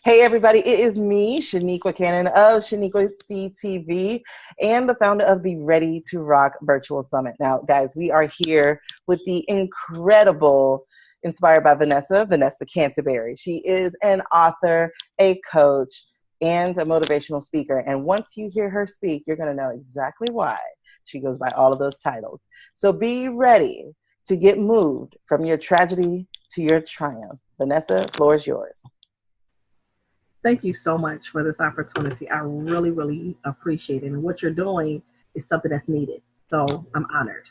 Hey everybody, it is me, Shaniqua Cannon of Shaniqua CTV and the founder of the Ready to Rock Virtual Summit. Now, guys, we are here with the incredible Inspired by Vanessa, Vanessa Canteberry. She is an author, a coach, and a motivational speaker. And once you hear her speak, you're going to know exactly why she goes by all of those titles. So be ready to get moved from your tragedy to your triumph. Vanessa, floor is yours. Thank you so much for this opportunity. I really, really appreciate it. And what you're doing is something that's needed. So I'm honored.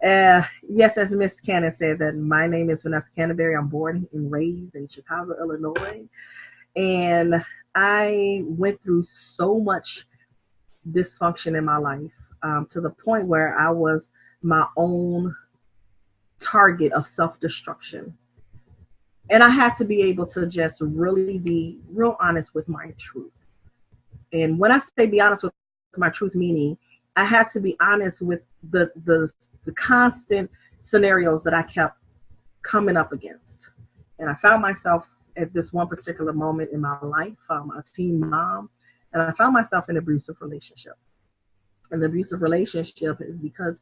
Yes, as Miss Cannon said, that my name is Vanessa Canteberry. I'm born and raised in Chicago, Illinois. And I went through so much dysfunction in my life to the point where I was my own target of self-destruction. And I had to be able to just really be real honest with my truth. And when I say be honest with my truth, meaning I had to be honest with the constant scenarios that I kept coming up against. And I found myself at this one particular moment in my life, a teen mom, and I found myself in an abusive relationship. And the abusive relationship is because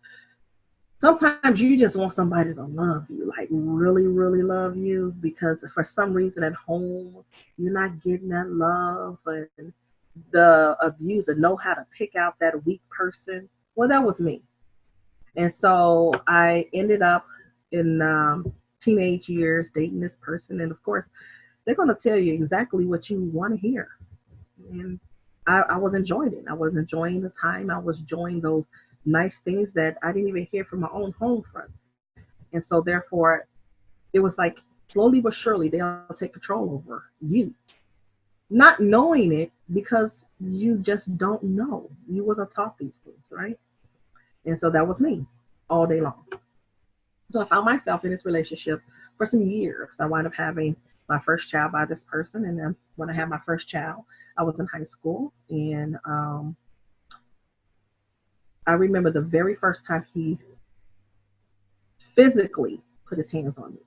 sometimes you just want somebody to love you, like really, really love you, because for some reason at home, you're not getting that love, and the abuser know how to pick out that weak person. Well, that was me. And so I ended up in teenage years dating this person. And of course, they're going to tell you exactly what you want to hear. And I was enjoying it. I was enjoying the time. I was enjoying those nice things that I didn't even hear from my own home front. And so therefore, it was like slowly but surely they'll take control over you. Not knowing it because you just don't know. You wasn't taught these things, right? And so that was me all day long. So I found myself in this relationship for some years. I wound up having my first child by this person. And then when I had my first child, I was in high school. And I remember the very first time he physically put his hands on me.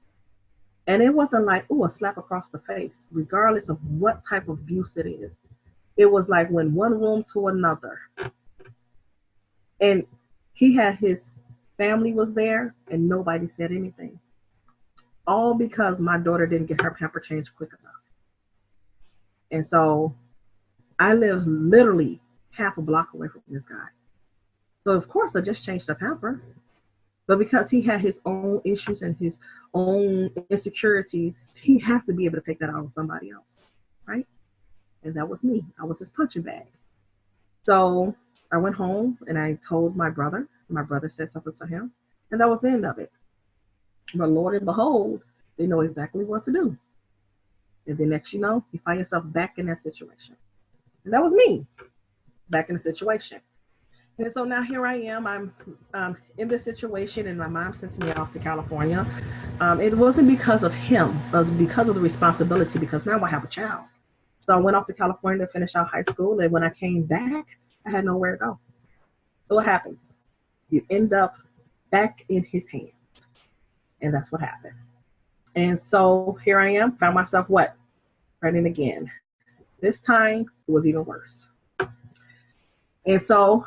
And it wasn't like, oh, a slap across the face, regardless of what type of abuse it is. It was like when one room to another. And he had his family was there and nobody said anything. All because my daughter didn't get her pamper changed quick enough. And so I lived literally half a block away from this guy. So of course I just changed the pamper. But because he had his own issues and his own insecurities, he has to be able to take that out on somebody else, right? And that was me. I was his punching bag. So I went home and I told my brother. My brother said something to him, and that was the end of it. But Lord and behold, they know exactly what to do. And then next you know, you find yourself back in that situation. And that was me, back in the situation. And so now here I am. I'm in this situation, and my mom sent me off to California. It wasn't because of him. It was because of the responsibility, because now I have a child. So I went off to California to finish out high school, and when I came back, I had nowhere to go. So what happens? You end up back in his hands. And that's what happened. And so here I am, found myself what? Pregnant again. This time it was even worse. And so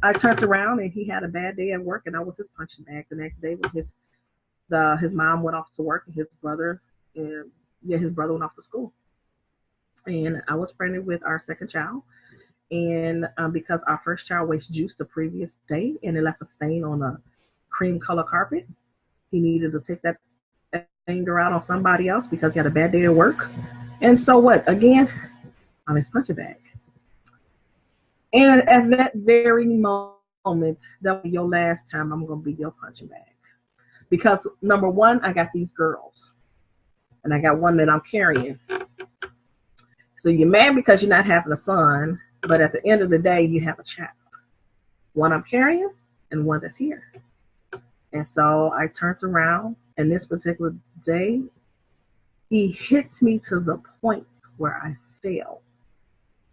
I turned around and he had a bad day at work, and I was his punching bag. The next day when his mom went off to work, and his brother went off to school. And I was pregnant with our second child. And because our first child wasted juice the previous day and it left a stain on a cream color carpet, he needed to take that anger out on somebody else because he had a bad day at work. And so what? Again, I'm his punching bag. And at that very moment, that was your last time I'm going to be your punching bag. Because number one, I got these girls. And I got one that I'm carrying. So you're mad because you're not having a son. But at the end of the day, you have a child. One I'm carrying and one that's here. And so I turned around, and this particular day, he hits me to the point where I fell.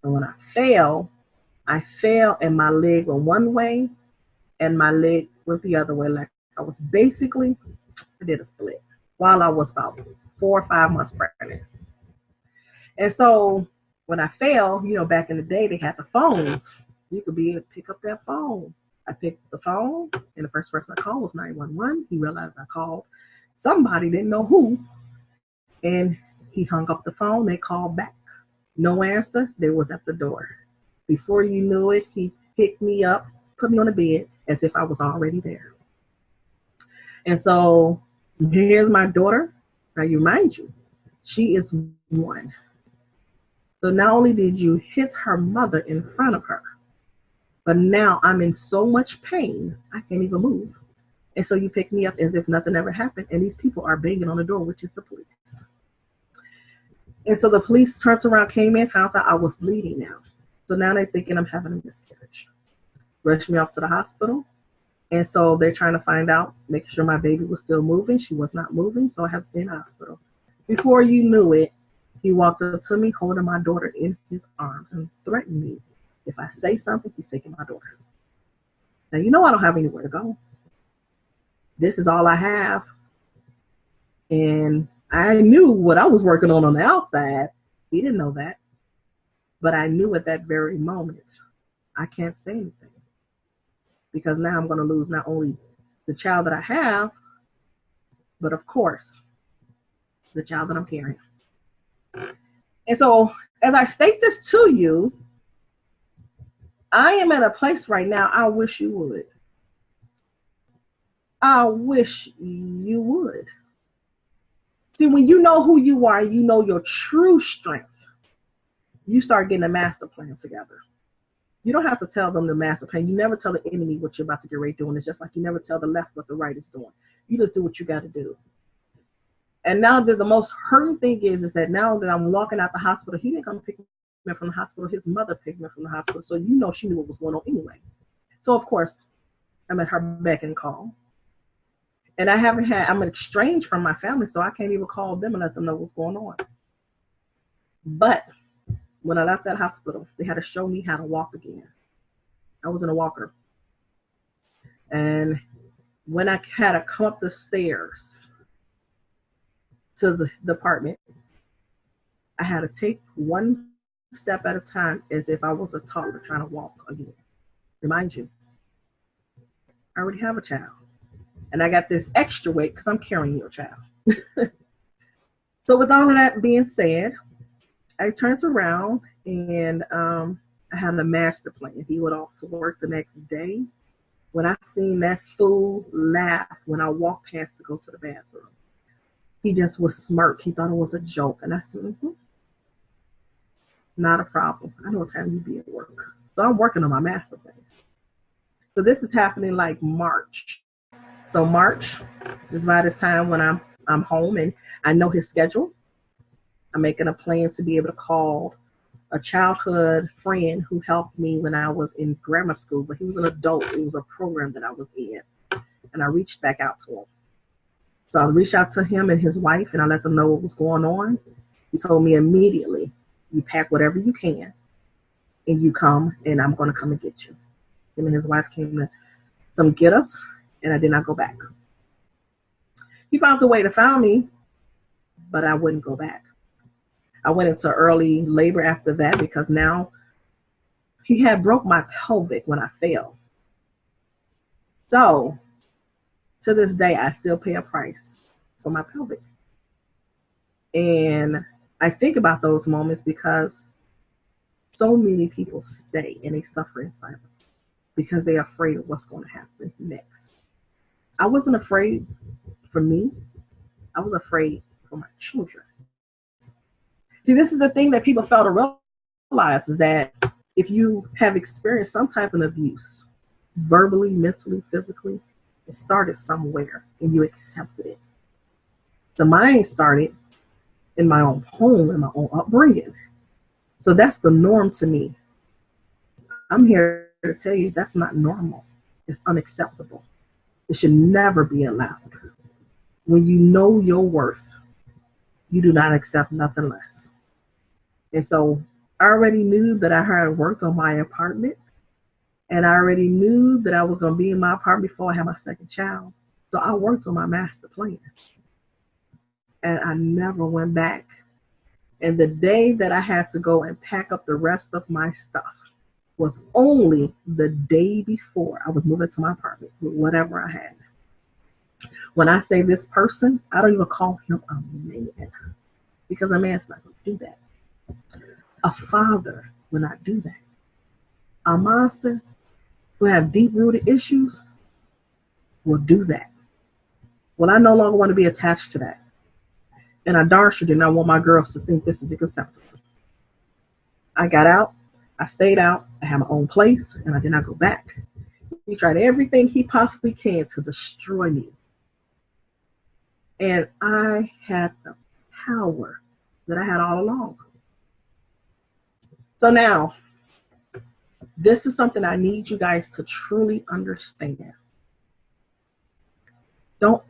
And when I fell and my leg went one way and my leg went the other way. Like I did a split while I was about 4 or 5 months pregnant. And so when I fell, back in the day, they had the phones. You could be able to pick up that phone. I picked the phone, and the first person I called was 911. He realized I called somebody, didn't know who, and he hung up the phone. They called back. No answer. They was at the door. Before you knew it, he picked me up, put me on the bed as if I was already there. And so here's my daughter. Now, mind you, she is 1. So not only did you hit her mother in front of her, but now I'm in so much pain, I can't even move. And so you pick me up as if nothing ever happened. And these people are banging on the door, which is the police. And so the police turned around, came in, found out I was bleeding now. So now they're thinking I'm having a miscarriage. Rushed me off to the hospital. And so they're trying to find out, making sure my baby was still moving. She was not moving, so I had to stay in the hospital. Before you knew it, he walked up to me, holding my daughter in his arms and threatened me. If I say something, he's taking my daughter. Now, I don't have anywhere to go. This is all I have. And I knew what I was working on the outside. He didn't know that. But I knew at that very moment, I can't say anything. Because now I'm going to lose not only the child that I have, but of course, the child that I'm carrying. And so as I state this to you, I am at a place right now, I wish you would. I wish you would. See, when you know who you are, you know your true strength, you start getting a master plan together. You don't have to tell them the master plan. You never tell the enemy what you're about to get ready doing. It's just like you never tell the left what the right is doing. You just do what you got to do. And now the most hurting thing is that now that I'm walking out the hospital, he didn't come pick me up from the hospital. His mother picked me up from the hospital. So she knew what was going on anyway. So of course, I'm at her beck and call. And I'm estranged from my family, so I can't even call them and let them know what's going on. But when I left that hospital, they had to show me how to walk again. I was in a walker. And when I had to come up the stairs to the department, I had to take one step at a time as if I was a toddler trying to walk again. Remind you, I already have a child. And I got this extra weight because I'm carrying your child. So with all of that being said, I turned around and I had a master plan. He went off to work the next day. When I seen that fool laugh when I walked past to go to the bathroom, he just was smirk. He thought it was a joke. And I said, not a problem. I know what time you be at work. So I'm working on my master plan. So this is happening like March. So March is by this time when I'm home and I know his schedule. I'm making a plan to be able to call a childhood friend who helped me when I was in grammar school, but he was an adult. It was a program that I was in. And I reached back out to him. So I reached out to him and his wife and I let them know what was going on. He told me immediately, you pack whatever you can and you come and I'm going to come and get you. Him and his wife came to come get us. And I did not go back. He found a way to find me, but I wouldn't go back. I went into early labor after that because now he had broke my pelvic when I fell. So to this day, I still pay a price for my pelvic. And I think about those moments because so many people stay and they suffer in silence because they're afraid of what's going to happen next. I wasn't afraid for me. I was afraid for my children. See, this is the thing that people fail to realize is that if you have experienced some type of abuse, verbally, mentally, physically, it started somewhere and you accepted it. So mine started in my own home, in my own upbringing. So that's the norm to me. I'm here to tell you that's not normal. It's unacceptable. It should never be allowed. When you know your worth, you do not accept nothing less. And so I already knew that I had worked on my apartment. And I already knew that I was going to be in my apartment before I had my second child. So I worked on my master plan. And I never went back And the day that I had to go and pack up the rest of my stuff was only the day before I was moving to my apartment with whatever I had. When I say this person, I don't even call him a man, because a man's not going to do that. A father will not do that. A monster who have deep-rooted issues will do that. Well, I no longer want to be attached to that. And I darn sure did not want my girls to think this is acceptable. I got out. I stayed out. I had my own place, and I did not go back. He tried everything he possibly can to destroy me. And I had the power that I had all along. So now, this is something I need you guys to truly understand. Don't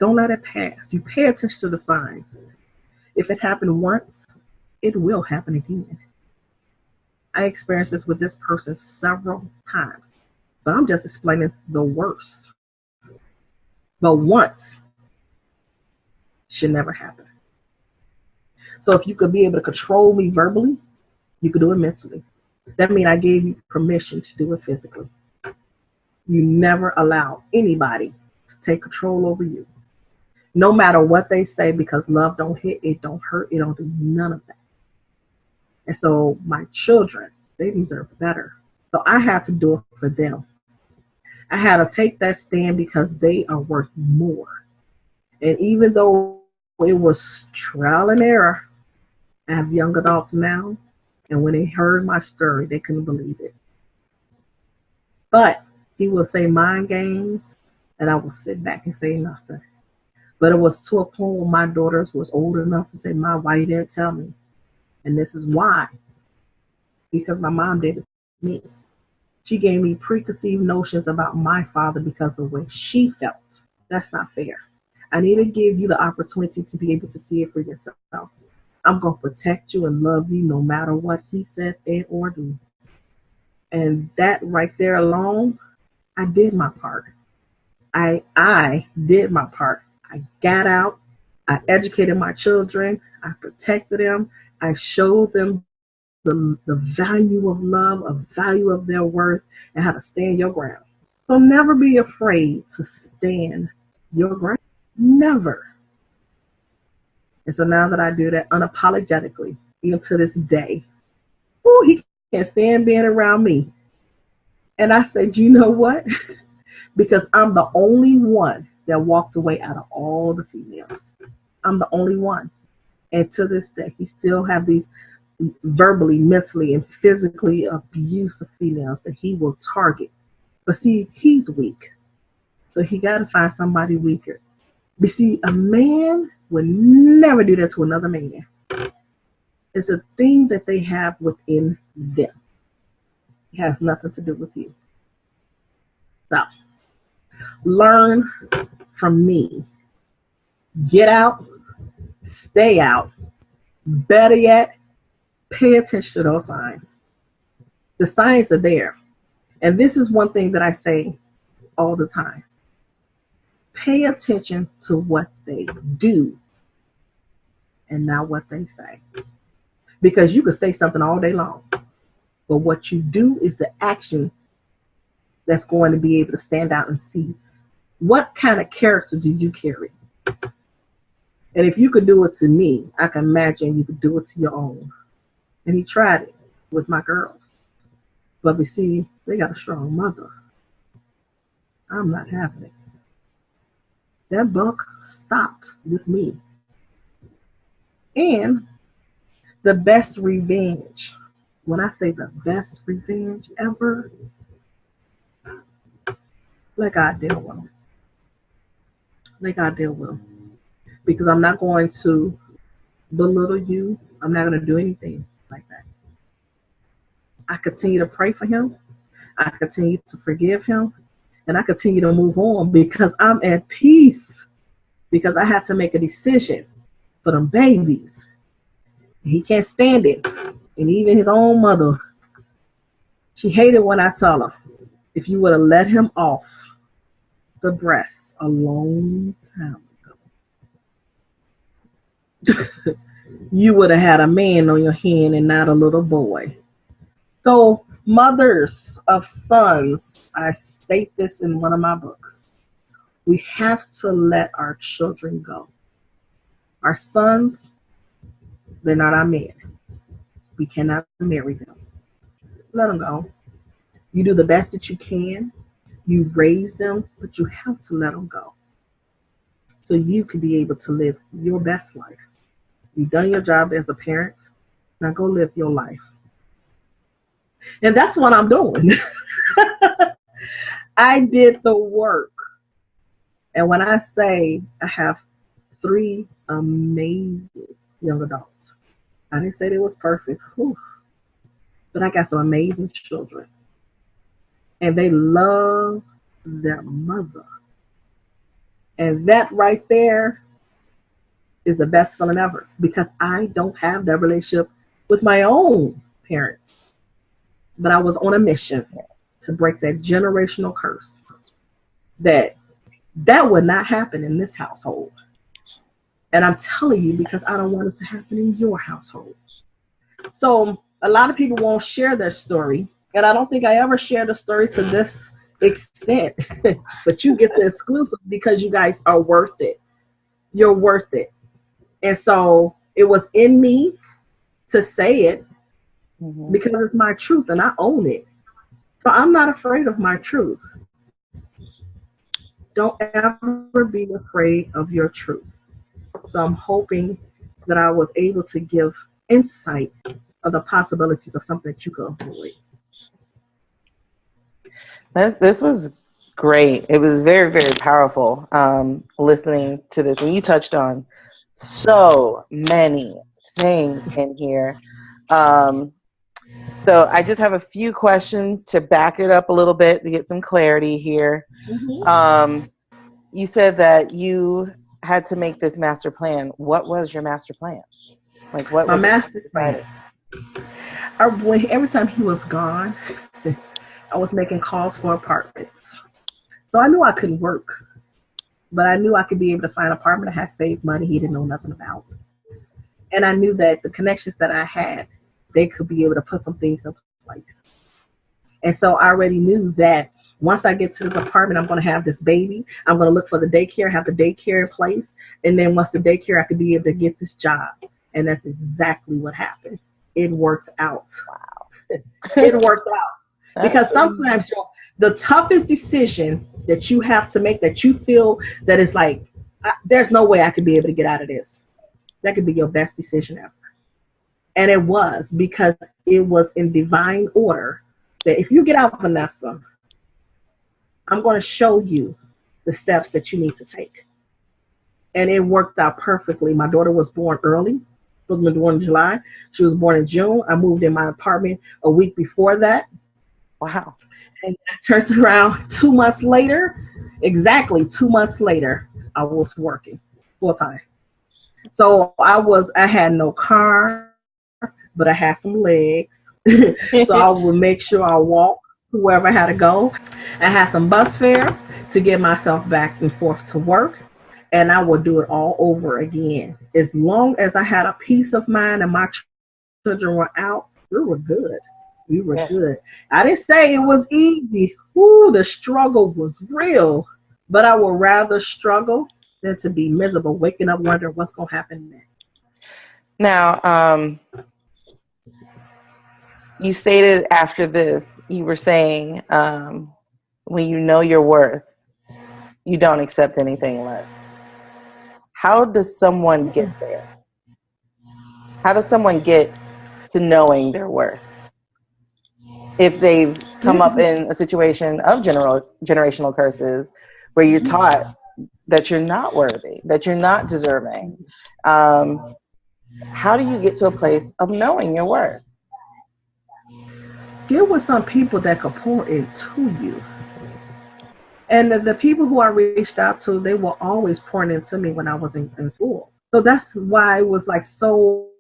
let it pass. You pay attention to the signs. If it happened once, it will happen again. I experienced this with this person several times. So I'm just explaining the worst. But once should never happen. So if you could be able to control me verbally, you could do it mentally. That means I gave you permission to do it physically. You never allow anybody to take control over you. No matter what they say, because love don't hit, it don't hurt, it don't do none of that. And so my children, they deserve better. So I had to do it for them. I had to take that stand because they are worth more. And even though it was trial and error, I have young adults now, and when they heard my story, they couldn't believe it. But he will say mind games, and I will sit back and say nothing. But it was to a point where my daughters was old enough to say, "Mom, why you didn't tell me?" And this is why. Because my mom did it to me. She gave me preconceived notions about my father because of the way she felt. That's not fair. I need to give you the opportunity to be able to see it for yourself. I'm going to protect you and love you no matter what he says and or do. And that right there alone, I did my part. I did my part. I got out. I educated my children. I protected them. I showed them the value of love, a value of their worth, and how to stand your ground. So never be afraid to stand your ground. Never. And so now that I do that unapologetically, even to this day, he can't stand being around me. And I said, you know what? Because I'm the only one that walked away out of all the females. I'm the only one. And to this day, he still have these verbally, mentally, and physically abusive females that he will target. But see, he's weak. So he got to find somebody weaker. But see, a man would never do that to another man. It's a thing that they have within them. It has nothing to do with you. So, learn from me. Get out. Stay out. Better yet, pay attention to those signs. The signs are there. And this is one thing that I say all the time. Pay attention to what they do and not what they say. Because you could say something all day long, but what you do is the action that's going to be able to stand out and see what kind of character do you carry. And if you could do it to me, I can imagine you could do it to your own. And he tried it with my girls. But we see, they got a strong mother. I'm not having it. That buck stopped with me. And the best revenge, when I say the best revenge ever, let God deal with them. Let God deal with them. Because I'm not going to belittle you. I'm not going to do anything like that. I continue to pray for him. I continue to forgive him. And I continue to move on because I'm at peace. Because I had to make a decision for them babies. He can't stand it. And even his own mother, she hated when I tell her, if you would have let him off the breast a long time ago, you would have had a man on your hand and not a little boy. So, mothers of sons, I state this in one of my books. We have to let our children go. Our sons, they're not our men. We cannot marry them. Let them go. You do the best that you can. You raise them, but you have to let them go so you can be able to live your best life. You've done your job as a parent. Now go live your life. And that's what I'm doing. I did the work. And when I say I have 3 amazing young adults, I didn't say they was perfect, but I got some amazing children. And they love their mother. And that right there is the best feeling ever, because I don't have that relationship with my own parents. But I was on a mission to break that generational curse that would not happen in this household. And I'm telling you, because I don't want it to happen in your household. So a lot of people won't share their story. And I don't think I ever shared a story to this extent. But you get the exclusive because you guys are worth it. You're worth it. And so it was in me to say it because it's my truth and I own it. So I'm not afraid of my truth. Don't ever be afraid of your truth. So I'm hoping that I was able to give insight of the possibilities of something that you could avoid. This was great. It was very, very powerful listening to this. And you touched on so many things in here. So I just have a few questions to back it up a little bit to get some clarity here. You said that you had to make this master plan. What was your master plan? Like, what was my master plan? Every time he was gone, I was making calls for apartments. So I knew I couldn't work, but I knew I could be able to find an apartment. I had saved money he didn't know nothing about. And I knew that the connections that I had, they could be able to put some things in place. And so I already knew that once I get to this apartment, I'm going to have this baby. I'm going to look for the daycare, have the daycare in place. And then once the daycare, I could be able to get this job. And that's exactly what happened. It worked out. Wow. It worked out. Because sometimes the toughest decision that you have to make, that you feel that is like, there's no way I could be able to get out of this. That could be your best decision ever. And it was, because it was in divine order that if you get out, Vanessa, I'm going to show you the steps that you need to take. And it worked out perfectly. My daughter was born early. She was born in July. She was born in June. I moved in my apartment a week before that. Wow. And I turned around 2 months later. Exactly 2 months later, I was working full time. So I had no car, but I had some legs. So I would make sure I walked wherever I had to go. I had some bus fare to get myself back and forth to work. And I would do it all over again. As long as I had a peace of mind and my children were out, we were good. We were good. I didn't say it was easy. Ooh, the struggle was real. But I would rather struggle than to be miserable, waking up wondering what's going to happen next. Now, you stated after this, you were saying when you know your worth, you don't accept anything less. How does someone get there? How does someone get to knowing their worth? If they've come up in a situation of generational curses where you're taught that you're not worthy, that you're not deserving, how do you get to a place of knowing your worth? Get with some people that could pour into you. And the people who I reached out to, they were always pouring into me when I was in school. So that's why it was like so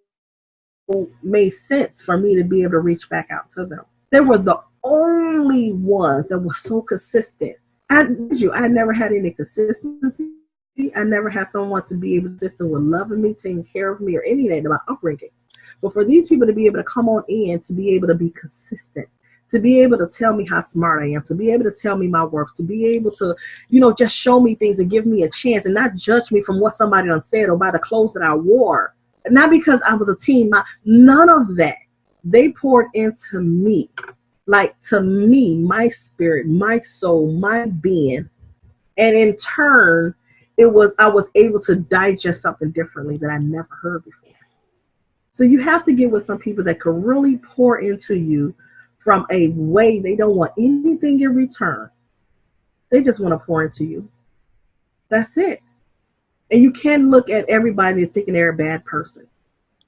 made sense for me to be able to reach back out to them. They were the only ones that were so consistent. I never had any consistency. I never had someone to be able to assist with loving me, taking care of me, or anything about upbringing. But for these people to be able to come on in, to be able to be consistent, to be able to tell me how smart I am, to be able to tell me my worth, to be able to, just show me things and give me a chance and not judge me from what somebody done said or by the clothes that I wore. And not because I was a teen, none of that. They poured into me, like to me, my spirit, my soul, my being. And in turn, I was able to digest something differently that I never heard before. So you have to get with some people that can really pour into you from a way they don't want anything in return. They just want to pour into you. That's it. And you can't look at everybody thinking they're a bad person.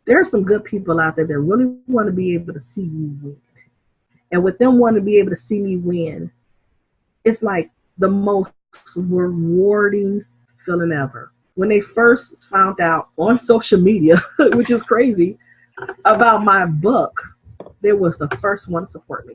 There are some good people out there that really want to be able to see you win. And with them wanting to be able to see me win, it's like the most rewarding feeling ever. When they first found out on social media, which is crazy, about my book, they was the first one to support me.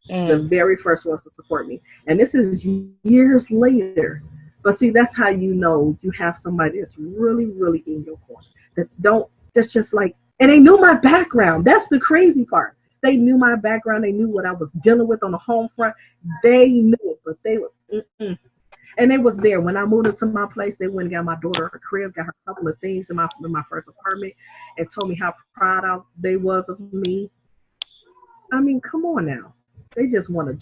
The very first one to support me. And this is years later. But see, that's how you have somebody that's really, really in your corner. That's just like, and they knew my background. That's the crazy part. They knew my background. They knew what I was dealing with on the home front. They knew it, but they were, And they was there. When I moved into my place, they went and got my daughter a crib, got her a couple of things in my first apartment, and told me how proud they was of me. I mean, come on now. They just want to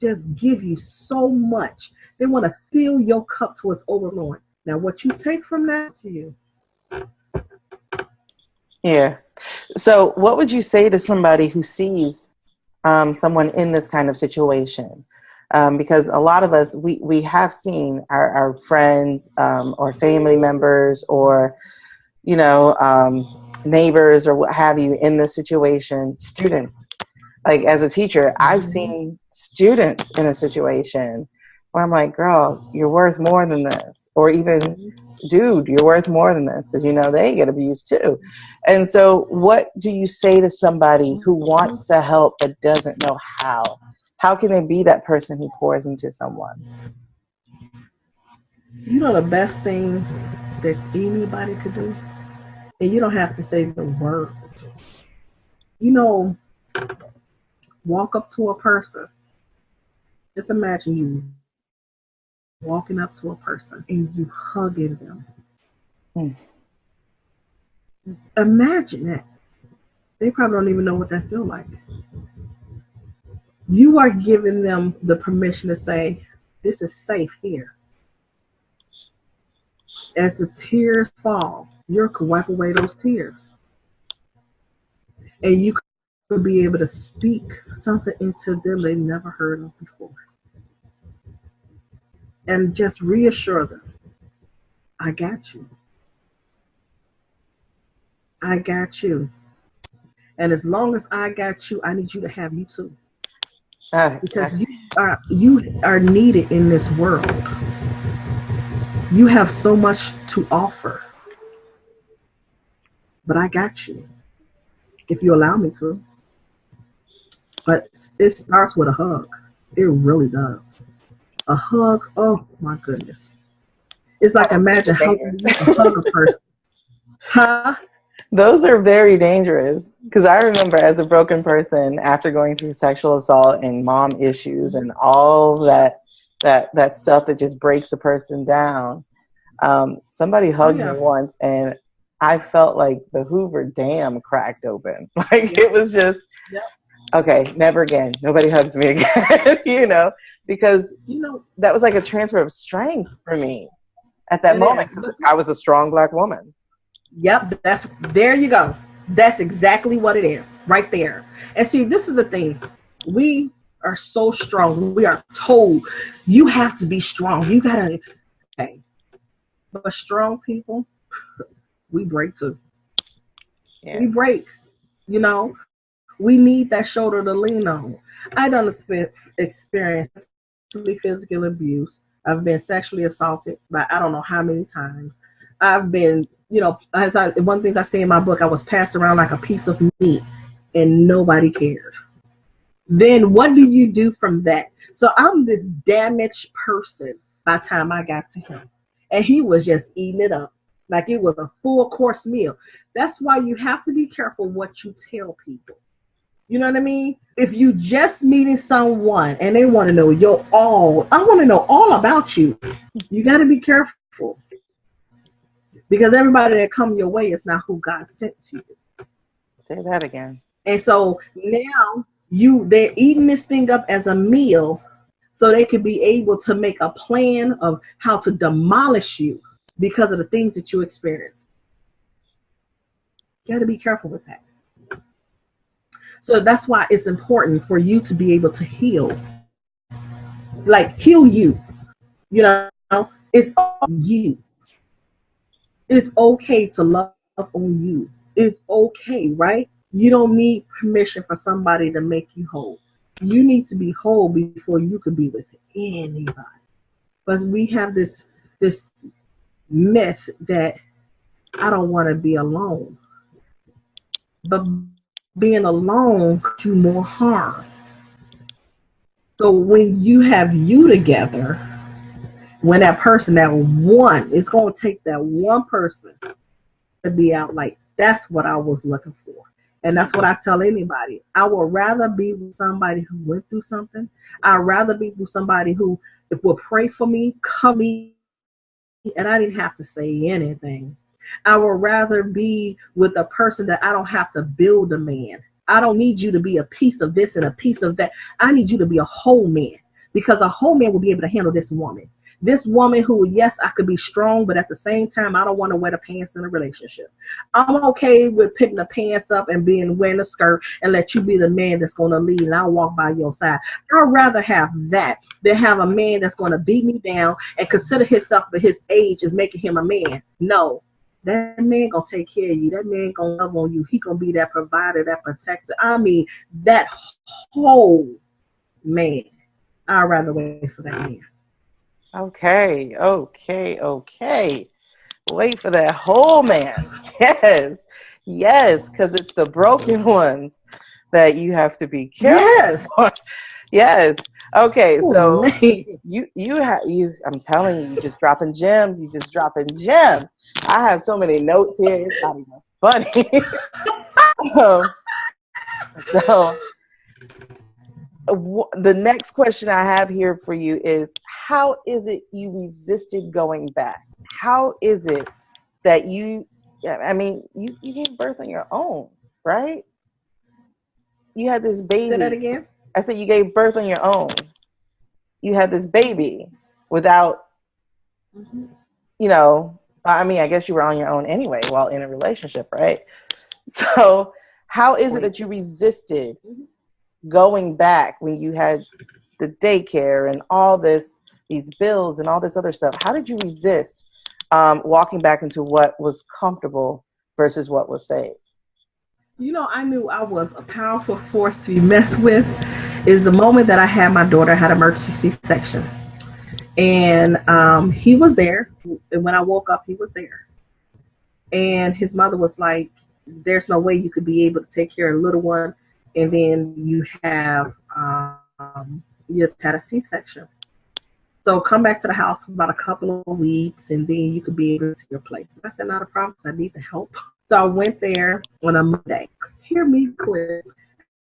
just give you so much. They want to fill your cup to its overflowing. Now, what you take from that to you. Yeah. So what would you say to somebody who sees someone in this kind of situation? Because a lot of us, we have seen our friends or family members or, neighbors or what have you in this situation, students. Like as a teacher, I've seen students in a situation where I'm like, girl, you're worth more than this. Or even, dude, you're worth more than this, because they get abused too. And so what do you say to somebody who wants to help but doesn't know how? How can they be that person who pours into someone? The best thing that anybody could do, and you don't have to say the word, walk up to a person. Just imagine you walking up to a person and you hugging them. Imagine that. They probably don't even know what that feels like. You are giving them the permission to say, this is safe here. As the tears fall, you can wipe away those tears. And you could be able to speak something into them they never heard of before. And just reassure them, I got you. I got you. And as long as I got you, I need you to have you too. Because you are needed in this world. You have so much to offer. But I got you, if you allow me to. But it starts with a hug. It really does. A hug, oh my goodness. It's like, imagine how you hug a person. Huh? Those are very dangerous, because I remember as a broken person, after going through sexual assault and mom issues and all that stuff that just breaks a person down, somebody hugged me once and I felt like the Hoover Dam cracked open. Like it was just, okay, never again. Nobody hugs me again, because, that was like a transfer of strength for me at that moment. I was a strong Black woman. Yep, there you go. That's exactly what it is, right there. And see, this is the thing. We are so strong. We are told you have to be strong. You gotta. Okay. But strong people, we break too. Yeah. We break. We need that shoulder to lean on. I done experience physical abuse. I've been sexually assaulted by I don't know how many times. I've been, one of the things I say in my book, I was passed around like a piece of meat and nobody cared. Then what do you do from that? So I'm this damaged person by the time I got to him. and he was just eating it up like it was a full course meal. That's why you have to be careful what you tell people. You know what I mean? If you just meeting someone and they want to know I want to know all about you. You got to be careful, because everybody that come your way is not who God sent to you. Say that again. And so now they're eating this thing up as a meal so they could be able to make a plan of how to demolish you because of the things that you experience. You got to be careful with that. So that's why it's important for you to be able to heal. Like, heal you. You know, it's you. It's okay to love on you. It's okay, right? You don't need permission for somebody to make you whole. You need to be whole before you could be with anybody. But we have this myth that I don't want to be alone. But being alone could do more harm. So when you have you together, when that person, that one, it's going to take that one person to be out. Like, that's what I was looking for. And that's what I tell anybody. I would rather be with somebody who went through something. I'd rather be with somebody who will pray for me, cover me, and I didn't have to say anything. I would rather be with a person that I don't have to build a man. I don't need you to be a piece of this and a piece of that. I need you to be a whole man, because a whole man will be able to handle this woman. This woman who, yes, I could be strong, but at the same time, I don't want to wear the pants in a relationship. I'm okay with picking the pants up and wearing a skirt and let you be the man that's going to lead, and I'll walk by your side. I'd rather have that than have a man that's going to beat me down and consider himself for his age is making him a man. No. That man gonna take care of you. That man gonna love on you. He gonna be that provider, that protector. I mean, that whole man. I'd rather wait for that man. Okay. Wait for that whole man. Yes, because it's the broken ones that you have to be careful for. Yes. Okay, so I'm telling you, you're just dropping gems. You're just dropping gems. I have so many notes here. It's not even funny. So the next question I have here for you is, how is it you resisted going back? How is it that you gave birth on your own, right? You had this baby. Say that again? I said you gave birth on your own. You had this baby without, I guess you were on your own anyway while in a relationship, right? So how is it that you resisted going back when you had the daycare and all these bills and all this other stuff? How did you resist walking back into what was comfortable versus what was safe? I knew I was a powerful force to be messed with. Is the moment that I had my daughter, had emergency C-section. And he was there. And when I woke up, he was there. And his mother was like, there's no way you could be able to take care of the little one. And then you have, you just had a C-section. So come back to the house for about a couple of weeks, and then you could be able to your place. I said, not a problem. I need the help. So I went there on a Monday. Hear me clear.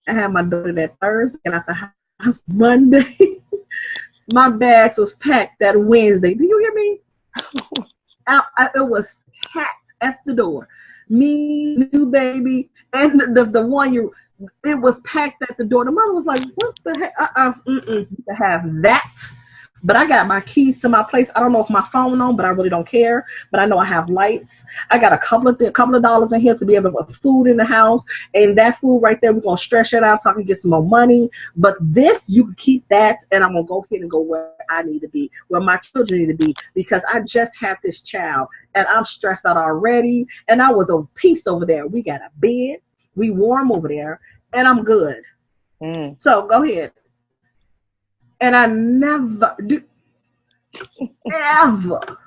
I had my daughter that Thursday and at the house Monday. My bags was packed that Wednesday. Do you hear me? It was packed at the door. Me, new baby, and the one it was packed at the door. The mother was like, what the heck? To have that. But I got my keys to my place. I don't know if my phone on, but I really don't care. But I know I have lights. I got a couple of dollars in here to be able to put food in the house. And that food right there, we're going to stretch it out so I can get some more money. But this, you can keep that. And I'm going to go ahead and go where I need to be, where my children need to be. Because I just had this child. And I'm stressed out already. And I was a piece over there. We got a bed. We warm over there. And I'm good. So go ahead. And I never do, ever,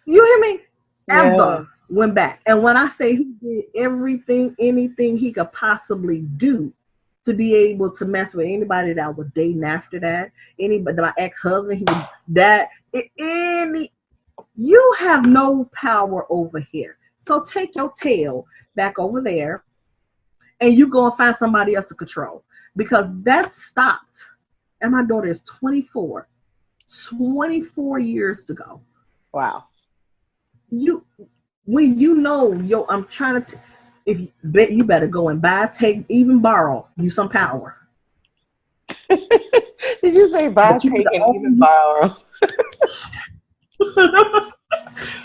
you hear me? Ever went back. And when I say he did anything he could possibly do to be able to mess with anybody that I was dating after that. Anybody, my ex-husband, he was that. You have no power over here. So take your tail back over there and you go and find somebody else to control, because that stopped. And my daughter is 24 years ago. Wow. When you know, I'm trying to, you better go and buy, take, even borrow you some power. Did you say buy, take, and even borrow?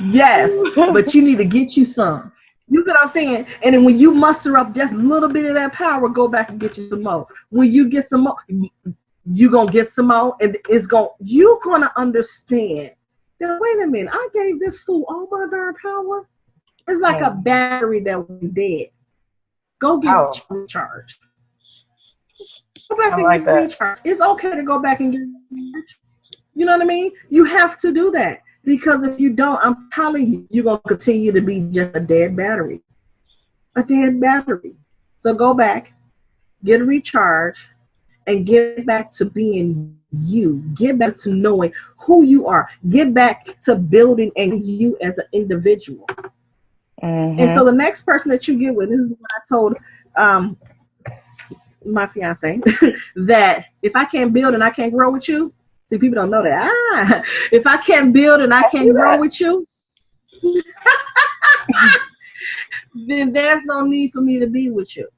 Yes, but you need to get you some. You get what I'm saying? And then when you muster up just a little bit of that power, go back and get you some more. When you get some more, you're going to get some more, and you're going to understand that, wait a minute, I gave this fool all my darn power. It's like a battery that went dead. Go get recharged. Go back and get recharged. It's okay to go back and get recharged. You know what I mean? You have to do that, because if you don't, I'm telling you, you're going to continue to be just a dead battery. A dead battery. So go back, get recharged, and get back to being you. Get back to knowing who you are. Get back to building and you as an individual. Mm-hmm. And so the next person that you get with, this is what I told my fiance, that if I can't build and I can't grow with you, see, people don't know that. If I can't build and I can't grow with you, then there's no need for me to be with you.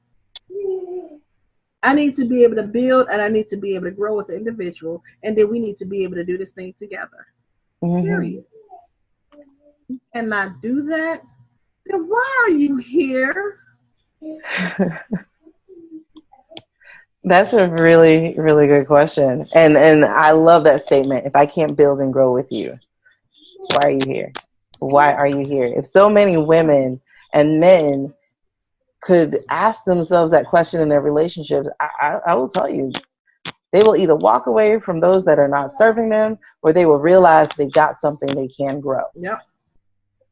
I need to be able to build, and I need to be able to grow as an individual, and then we need to be able to do this thing together. Mm-hmm. Period. You cannot do that, then why are you here? That's a really, really good question. And I love that statement. If I can't build and grow with you, why are you here? Why are you here? If so many women and men could ask themselves that question in their relationships, I will tell you, they will either walk away from those that are not serving them, or they will realize they got something they can grow. Yep.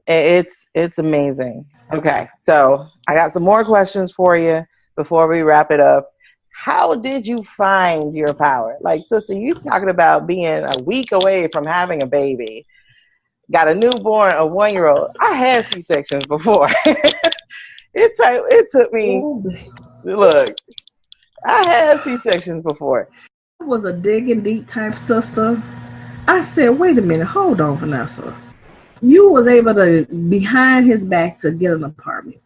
It's amazing. Okay, so I got some more questions for you before we wrap it up. How did you find your power? Like, sister, you talking about being a week away from having a baby, got a newborn, a 1-year-old. I had C-sections before. It took me, look, I had C-sections before. I was a digging deep type sister. I said, wait a minute, hold on, Vanessa. You was able to, behind his back, to get an apartment.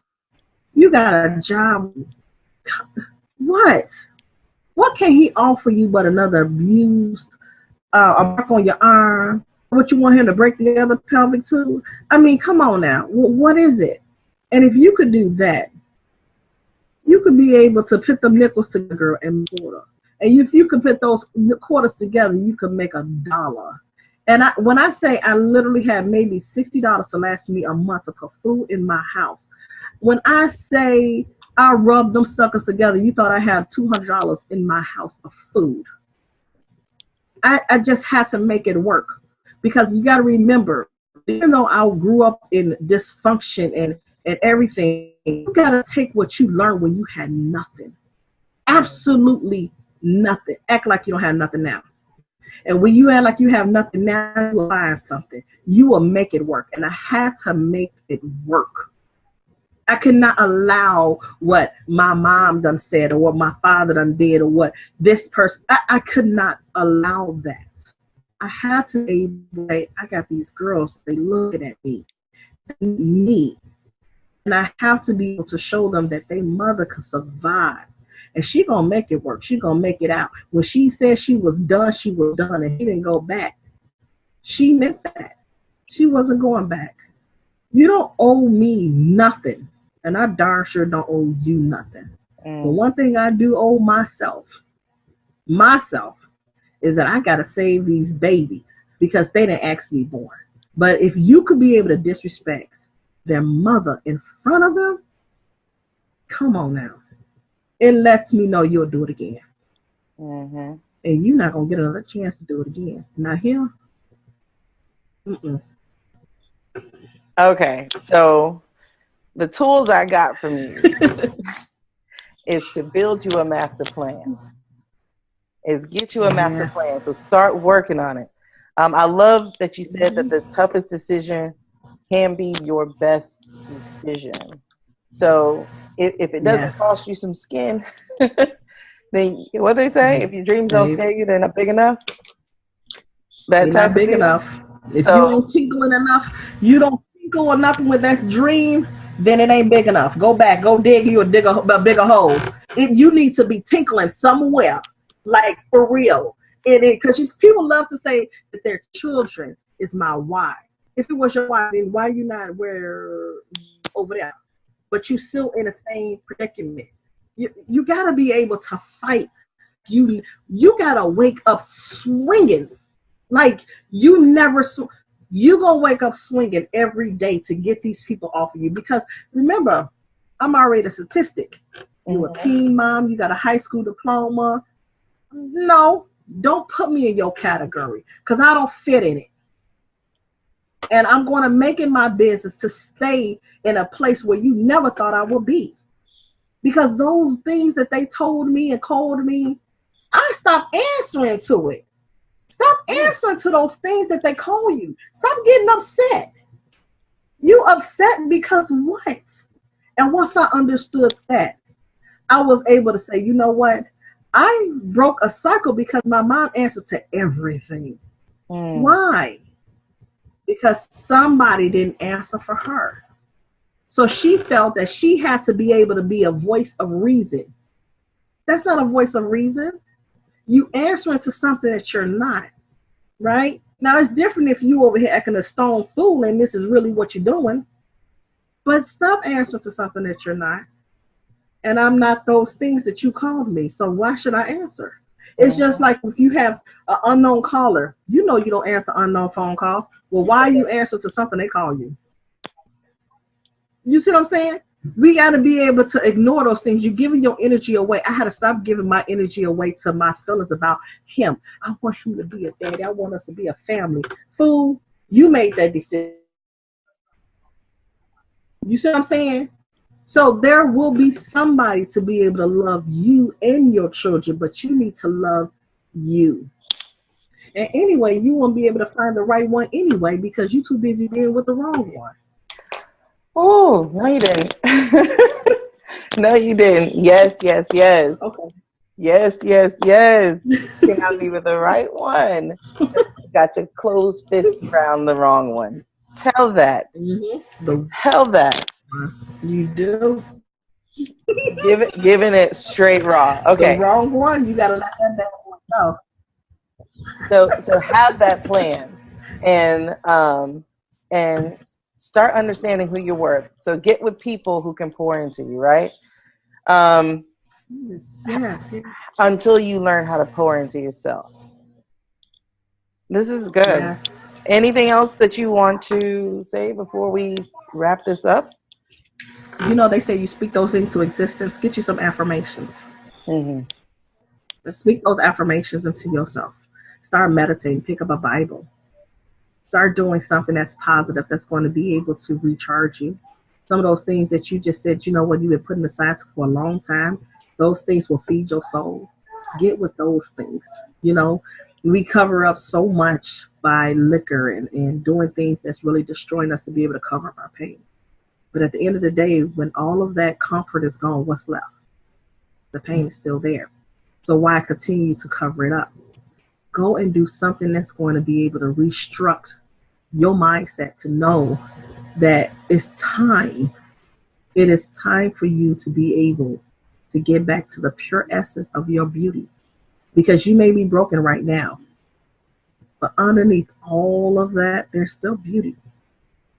You got a job. What? What can he offer you but another abused, a mark on your arm? What, you want him to break the other pelvic too? I mean, come on now. What is it? And if you could do that, you could be able to put them nickels together and quarter. And if you could put those quarters together, you could make $1. And when I say I literally had maybe $60 to last me a month to put food in my house. When I say I rubbed them suckers together, you thought I had $200 in my house of food. I just had to make it work, because you got to remember, even though I grew up in dysfunction and everything, you got to take what you learned when you had nothing. Absolutely nothing. Act like you don't have nothing now. And when you act like you have nothing now, you will find something. You will make it work. And I had to make it work. I could not allow what my mom done said, or what my father done did, or what this person, I could not allow that. I had to be able to say, I got these girls, they looking at me. And I have to be able to show them that their mother could survive. And she gonna make it work. She gonna make it out. When she said she was done, and she didn't go back. She meant that. She wasn't going back. You don't owe me nothing. And I darn sure don't owe you nothing. But one thing I do owe myself, is that I got to save these babies, because they didn't ask me born. But if you could be able to disrespect their mother in front of them, come on now. It lets me know you'll do it again. Mm-hmm. And you're not going to get another chance to do it again. Not here. Mm-mm. Okay, so the tools I got from you is to build you a master plan. Is get you a master Yes. plan. So start working on it. I love that you said that the toughest decision can be your best decision. So if it doesn't Yes. cost you some skin, then what they say, if your dreams don't They, scare you, they're not big enough. That they're type not of big deal. enough. If you So ain't tinkling enough, you don't tinkle enough with that dream, then it ain't big enough. Go back, go dig you a bigger hole. You need to be tinkling somewhere, like for real. Because people love to say that their children is my why. If it was your why, then why you not where over there? But you still in the same predicament. You got to be able to fight. You got to wake up swinging. Like you never, you gonna wake up swinging every day to get these people off of you. Because remember, I'm already a statistic. You a teen mom, you got a high school diploma. No, don't put me in your category because I don't fit in it. And I'm going to make it my business to stay in a place where you never thought I would be. Because those things that they told me and called me, I stopped answering to it. Stop answering to those things that they call you. Stop getting upset. You upset because what? And once I understood that, I was able to say, you know what? I broke a cycle because my mom answered to everything. Why? Because somebody didn't answer for her. So she felt that she had to be able to be a voice of reason. That's not a voice of reason. You answering to something that you're not. Right? Now, it's different if you over here acting a stone fool and this is really what you're doing. But stop answering to something that you're not. And I'm not those things that you called me. So why should I answer? It's just like if you have an unknown caller, you know you don't answer unknown phone calls. Well, why you answer to something they call you? You see what I'm saying? We got to be able to ignore those things. You're giving your energy away. I had to stop giving my energy away to my feelings about him. I want him to be a daddy. I want us to be a family. Fool, you made that decision. You see what I'm saying? So there will be somebody to be able to love you and your children, but you need to love you. And anyway, you won't be able to find the right one anyway because you're too busy being with the wrong one. Oh, no, you didn't. No, you didn't. Yes, yes, yes. Okay. Yes, yes, yes. You cannot be with the right one. You got your closed fist around the wrong one. Tell that. Tell that. You do. Giving it straight raw. Okay. The wrong one, you gotta let that bad one go. So have that plan and start understanding who you're worth. So get with people who can pour into you, right? Yes. Until you learn how to pour into yourself. This is good. Yes. Anything else that you want to say before we wrap this up? You know, they say you speak those into existence. Get you some affirmations. Speak those affirmations into yourself. Start meditating. Pick up a Bible. Start doing something that's positive that's going to be able to recharge you. Some of those things that you just said, you know what, you've been putting aside for a long time, those things will feed your soul. Get with those things. You know, we cover up so much by liquor and doing things that's really destroying us to be able to cover up our pain. But at the end of the day, when all of that comfort is gone, what's left? The pain is still there. So why continue to cover it up? Go and do something that's going to be able to restructure your mindset to know that it's time. It is time for you to be able to get back to the pure essence of your beauty. Because you may be broken right now, but underneath all of that, there's still beauty.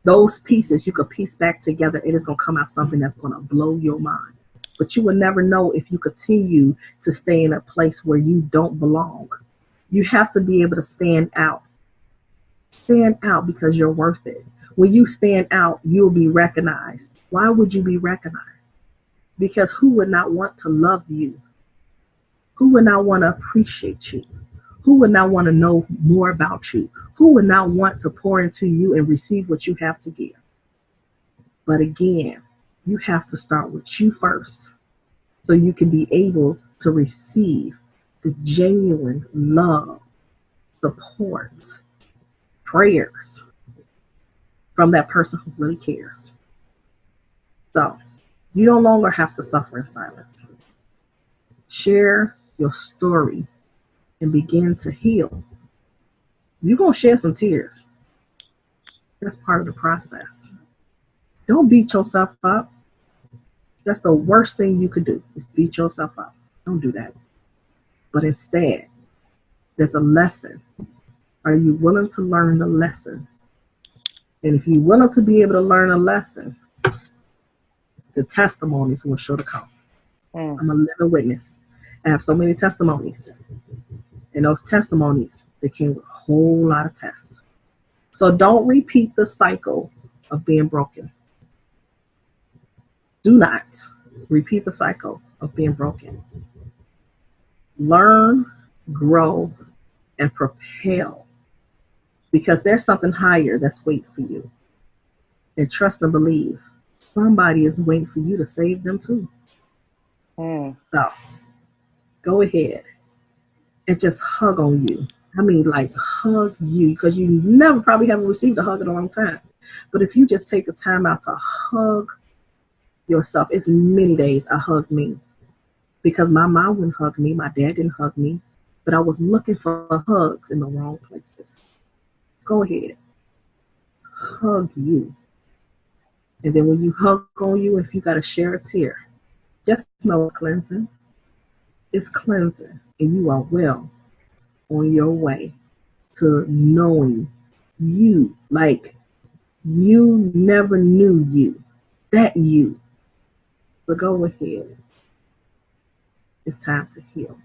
Those pieces you could piece back together. It is going to come out something that's going to blow your mind. But you will never know if you continue to stay in a place where you don't belong. You have to be able to stand out. Stand out because you're worth it. When you stand out, you'll be recognized. Why would you be recognized? Because who would not want to love you? Who would not want to appreciate you? Who would not want to know more about you? Who would not want to pour into you and receive what you have to give? But again, you have to start with you first so you can be able to receive the genuine love, support, prayers from that person who really cares. So you no longer have to suffer in silence. Share your story and begin to heal. You're going to shed some tears. That's part of the process. Don't beat yourself up. That's the worst thing you could do, is beat yourself up. Don't do that. But instead, there's a lesson. Are you willing to learn the lesson? And if you're willing to be able to learn a lesson, the testimonies will sure to come. I'm a living witness. I have so many testimonies. And those testimonies, they came with a whole lot of tests. So don't repeat the cycle of being broken. Do not repeat the cycle of being broken. Learn, grow, and propel. Because there's something higher that's waiting for you. And trust and believe, somebody is waiting for you to save them too. So go ahead and just hug on you. I mean, like, hug you, because you never probably haven't received a hug in a long time. But if you just take the time out to hug yourself, it's many days I hugged me, because my mom wouldn't hug me, my dad didn't hug me, but I was looking for hugs in the wrong places. Go ahead, hug you. And then when you hug on you, if you got to share a tear, just know it's cleansing. It's cleansing, and you are well on your way to knowing you, like you never knew you, that you. So go ahead. It's time to heal.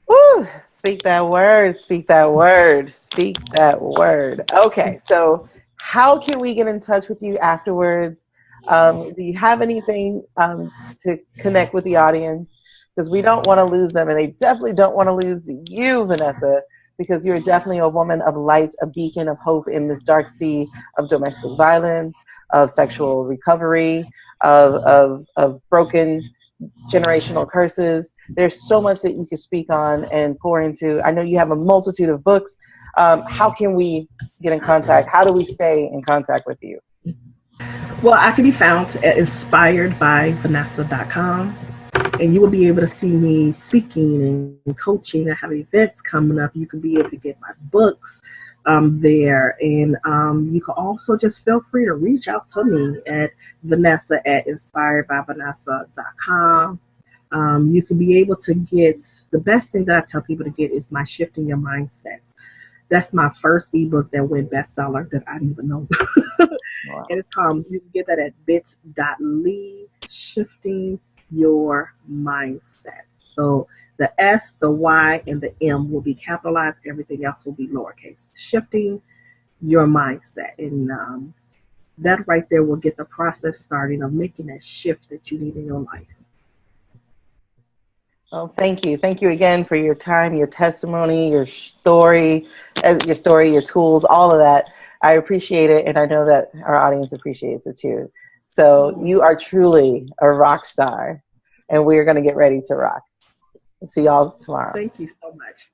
Woo! Speak that word, speak that word, speak that word. Okay, so how can we get in touch with you afterwards? Do you have anything to connect with the audience? Because we don't want to lose them, and they definitely don't want to lose you, Vanessa, because you're definitely a woman of light, a beacon of hope in this dark sea of domestic violence, of sexual recovery, of broken generational curses. There's so much that you can speak on and pour into. I know you have a multitude of books. How can we get in contact? How do we stay in contact with you? Well, I can be found at InspiredByVanessa.com, and you will be able to see me speaking and coaching. I have events coming up. You can be able to get my books there, and you can also just feel free to reach out to me at Vanessa at InspiredByVanessa.com. You can be able to get, the best thing that I tell people to get is my Shifting Your Mindset. That's my first ebook that went bestseller that I didn't even know. Wow. And it's called, you can get that at bit.ly, Shifting Your Mindset. So the S, the Y, and the M will be capitalized. Everything else will be lowercase. Shifting Your Mindset. And that right there will get the process starting of making that shift that you need in your life. Well, thank you. Thank you again for your time, your testimony, your story, your tools, all of that. I appreciate it, and I know that our audience appreciates it too. So you are truly a rock star, and we're going to get ready to rock. See y'all tomorrow. Thank you so much.